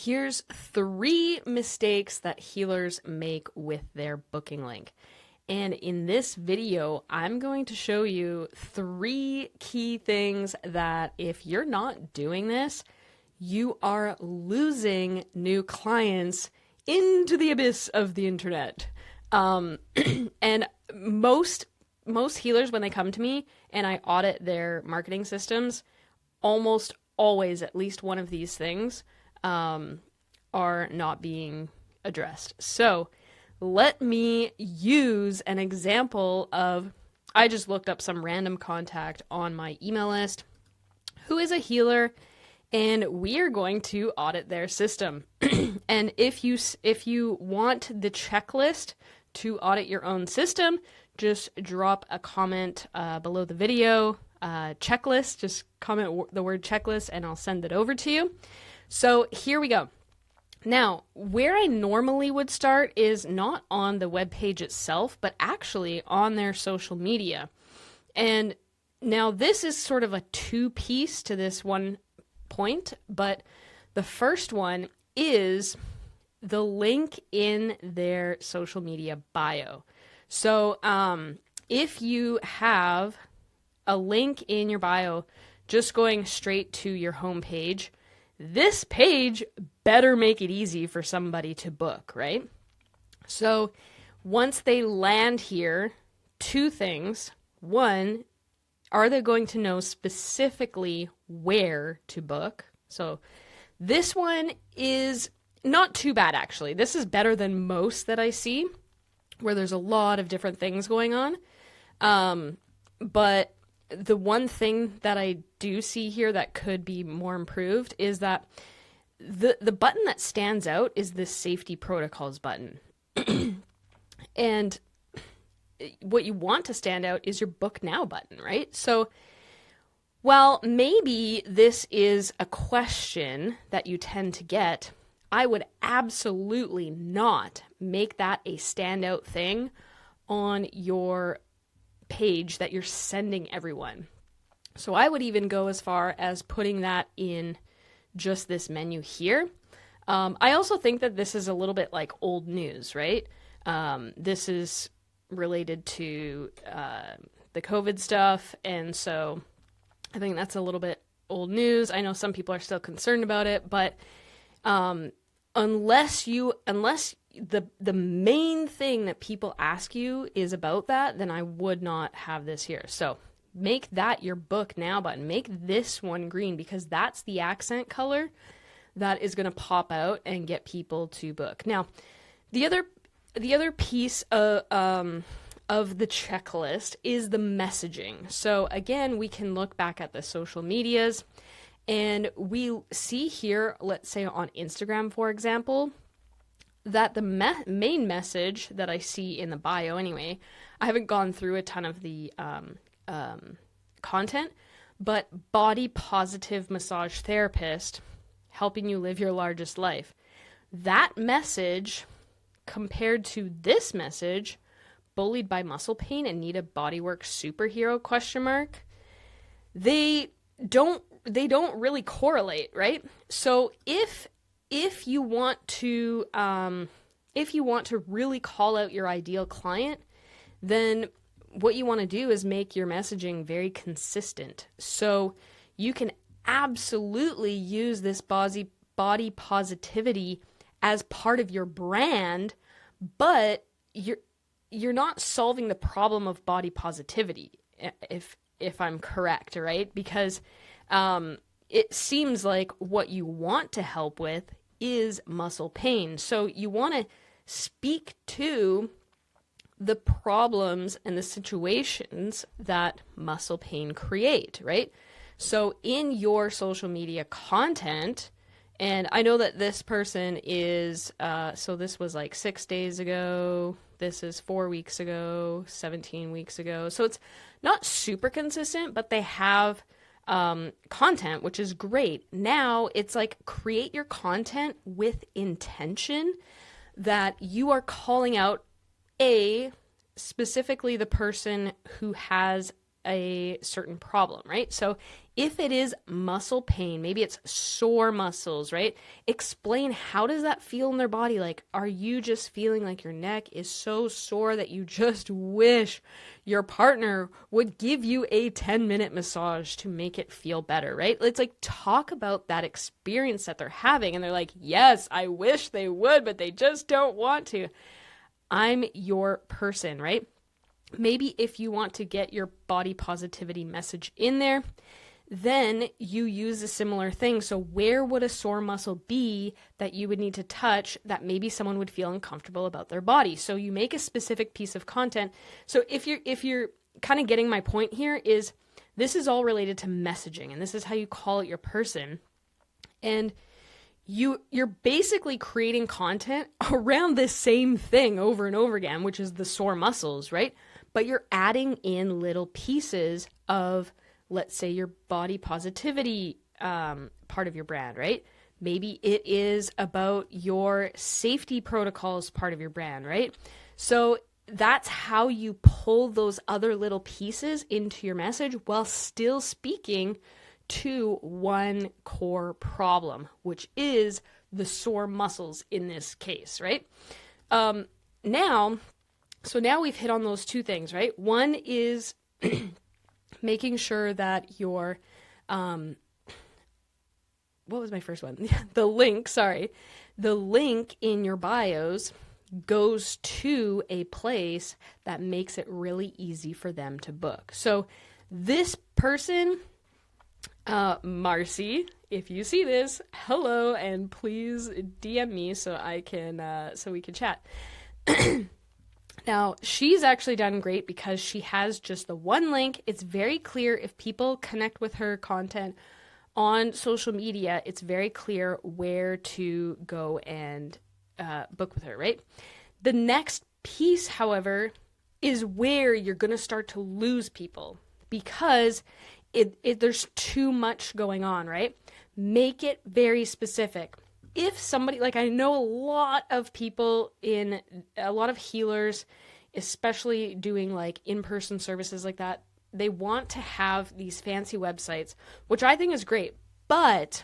Here's 3 mistakes that healers make with their booking link. And in this video, I'm going to show you 3 key things that if you're not doing this, you are losing new clients into the abyss of the internet. And most healers, when they come to me and I audit their marketing systems, almost always at least one of these things are not being addressed. So let me use an example of, I just looked up some random contact on my email list who is a healer, and we are going to audit their system. And if you want the checklist to audit your own system, just drop a comment below the video, checklist, just comment the word checklist and I'll send it over to you. So here we go. Now, where I normally would start is not on the web page itself, but actually on their social media. And now this is sort of a 2-piece to this one point, but the first one is the link in their social media bio. So if you have a link in your bio just going straight to your homepage, this page better make it easy for somebody to book, right? So once they land here, 2 things. One, are they going to know specifically where to book? So this one is not too bad, actually. This is better than most that I see, where there's a lot of different things going on. But the one thing that I do see here that could be more improved is that the button that stands out is this safety protocols button. And what you want to stand out is your book now button, right? So, while maybe this is a question that you tend to get, I would absolutely not make that a standout thing on your page that you're sending everyone. So I would even go as far as putting that in just this menu here. I also think that this is a little bit like old news, right? This is related to the COVID stuff, and so I think that's a little bit old news. I know some people are still concerned about it, but unless the main thing that people ask you is about that, then I would not have this here. So make that your book now button. Make this one green, because that's the accent color that is going to pop out and get people to book. Now, the other piece of the checklist is the messaging. So again, we can look back at the social medias, and we see here, let's say on Instagram, for example, that the main message that I see in the bio anyway, I haven't gone through a ton of the content, but body positive massage therapist, helping you live your largest life. That message compared to this message, bullied by muscle pain and need a bodywork superhero ? They don't really correlate, right? So if you want to really call out your ideal client, then what you want to do is make your messaging very consistent. So you can absolutely use this body positivity as part of your brand, but you're not solving the problem of body positivity, if I'm correct, right? Because it seems like what you want to help with is muscle pain. So you want to speak to the problems and the situations that muscle pain create, right? So in your social media content, and I know that this person is, so this was like 6 days ago, this is 4 weeks ago, 17 weeks ago. So it's not super consistent, but they have content, which is great. Now it's like, create your content with intention that you are calling out specifically the person who has a certain problem, right? So If it is muscle pain, maybe it's sore muscles, right? Explain, how does that feel in their body? Like, are you just feeling like your neck is so sore that you just wish your partner would give you a 10-minute massage to make it feel better, right? It's like, talk about that experience that they're having. And they're like, yes, I wish they would, but they just don't want to. I'm your person, right? Maybe if you want to get your body positivity message in there, then you use a similar thing. So where would a sore muscle be that you would need to touch that maybe someone would feel uncomfortable about their body? So you make a specific piece of content. So if you're kind of getting my point here, is this is all related to messaging, and this is how you call it your person. And you're basically creating content around this same thing over and over again, which is the sore muscles, right? But you're adding in little pieces of, let's say, your body positivity part of your brand, right? Maybe it is about your safety protocols part of your brand, right? So that's how you pull those other little pieces into your message while still speaking to one core problem, which is the sore muscles in this case, right? Now we've hit on those two things, right? One is making sure that your, what was my first one? The link in your bios goes to a place that makes it really easy for them to book. So this person, Marcy, if you see this, hello, and please DM me so I can, so we can chat. Now, she's actually done great because she has just the one link. It's very clear if people connect with her content on social media, it's very clear where to go and book with her, right? The next piece, however, is where you're going to start to lose people because there's too much going on, right? Make it very specific. If somebody, like, I know a lot of people a lot of healers, especially doing like in-person services like that, they want to have these fancy websites, which I think is great, but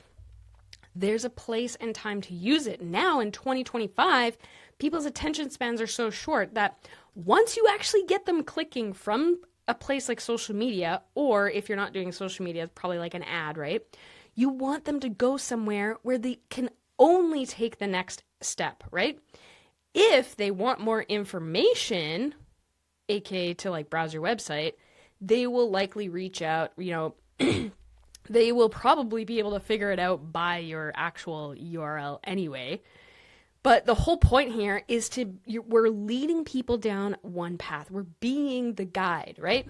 there's a place and time to use it. Now in 2025, people's attention spans are so short that once you actually get them clicking from a place like social media, or if you're not doing social media, it's probably like an ad, right? You want them to go somewhere where they can only take the next step, right? If they want more information, aka to like browse your website, they will likely reach out, they will probably be able to figure it out by your actual URL anyway. But the whole point here is we're leading people down one path. We're being the guide, right?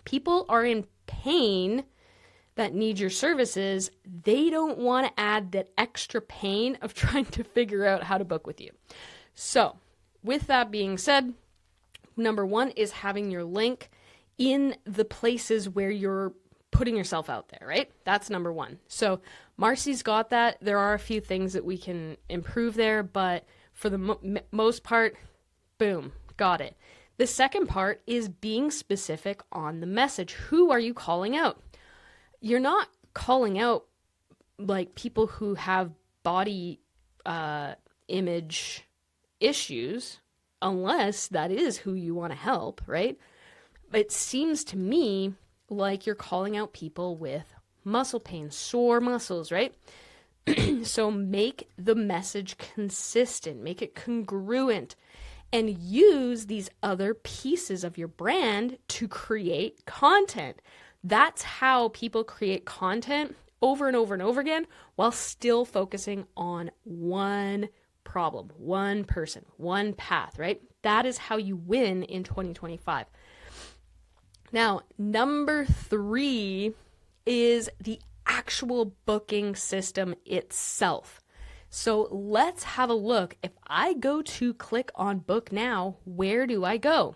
People are in pain that need your services. They don't want to add that extra pain of trying to figure out how to book with you. So with that being said, number one is having your link in the places where you're putting yourself out there, right? That's number one. So Marcy's got that. There are a few things that we can improve there, but for the most part, boom, got it. The second part is being specific on the message. Who are you calling out? You're not calling out like people who have body image issues, unless that is who you want to help, right? It seems to me like you're calling out people with muscle pain, sore muscles, right? So make the message consistent, make it congruent, and use these other pieces of your brand to create content. That's how people create content over and over and over again while still focusing on one problem, one person, one path, right? That is how you win in 2025. Now, number 3 is the actual booking system itself. So let's have a look. If I go to click on book now, where do I go?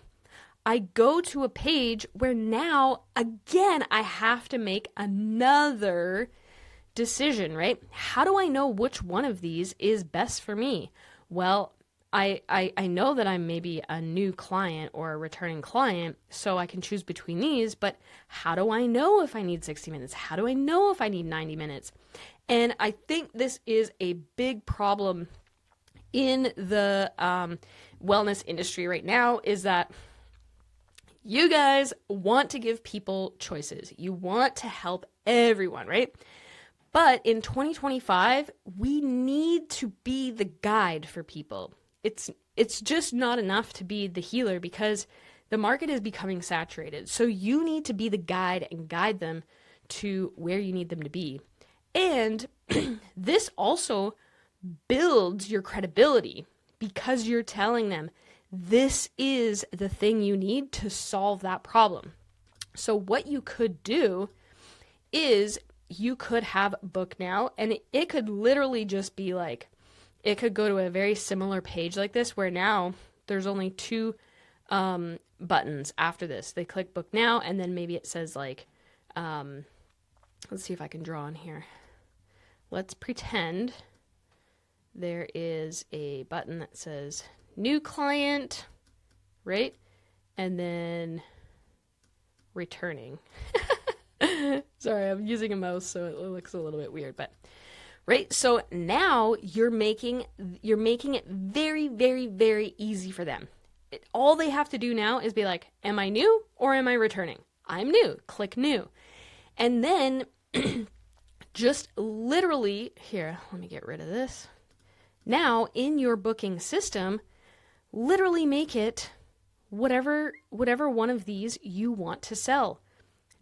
I go to a page where now, again, I have to make another decision, right? How do I know which one of these is best for me? Well, I know that I'm maybe a new client or a returning client, so I can choose between these, but how do I know if I need 60 minutes? How do I know if I need 90 minutes? And I think this is a big problem in the wellness industry right now, is that you guys want to give people choices. You want to help everyone, right? But in 2025, we need to be the guide for people. It's just not enough to be the healer, because the market is becoming saturated. So you need to be the guide and guide them to where you need them to be. And this also builds your credibility, because you're telling them this is the thing you need to solve that problem. So what you could do is you could have Book Now, and it could literally just be like, it could go to a very similar page like this, where now there's only two buttons after this. They click Book Now, and then maybe it says like, let's see if I can draw on here. Let's pretend there is a button that says New Client, right? And then Returning. Sorry, I'm using a mouse, so it looks a little bit weird, but right. So now you're making it very, very, very easy for them. All they have to do now is be like, am I new or am I returning? I'm new. Click New. And then just literally here, let me get rid of this. Now in your booking system, literally make it whatever one of these you want to sell.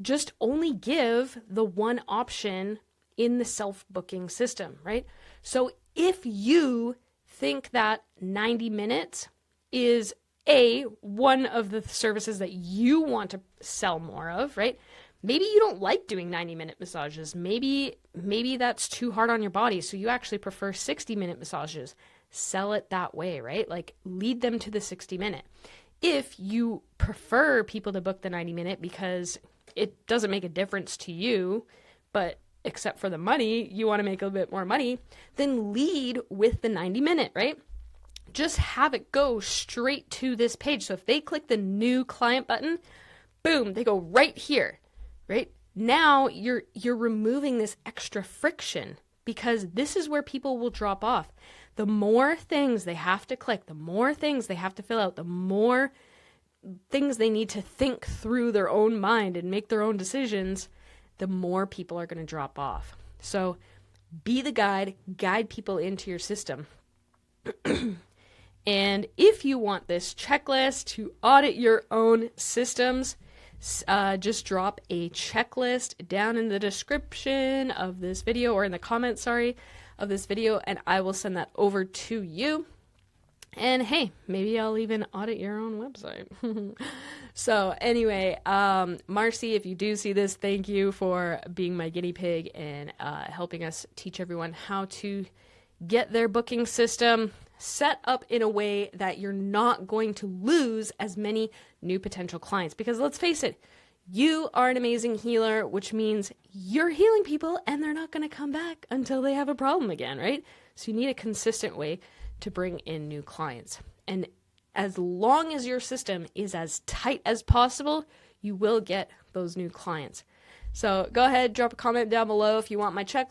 Just only give the one option in the self-booking system, right? So if you think that 90 minutes is one of the services that you want to sell more of, right? Maybe you don't like doing 90-minute massages. Maybe that's too hard on your body, so you actually prefer 60-minute massages. Sell it that way, right? Like, lead them to the 60-minute. If you prefer people to book the 90-minute because it doesn't make a difference to you, but except for the money, you want to make a little bit more money, then lead with the 90-minute, right? Just have it go straight to this page. So if they click the New Client button, boom, they go right here, right? Now you're removing this extra friction, because this is where people will drop off. The more things they have to click, the more things they have to fill out, the more things they need to think through their own mind and make their own decisions, the more people are going to drop off. So be the guide people into your system. And if you want this checklist to audit your own systems, just drop a checklist down in the description of this video, or in the comments, of this video, and I will send that over to you. And hey, maybe I'll even audit your own website. So anyway, Marcy, if you do see this, thank you for being my guinea pig and helping us teach everyone how to get their booking system set up in a way that you're not going to lose as many new potential clients. Because let's face it, you are an amazing healer, which means you're healing people and they're not going to come back until they have a problem again, right? So you need a consistent way to bring in new clients. And as long as your system is as tight as possible, you will get those new clients. So go ahead, drop a comment down below if you want my checklist.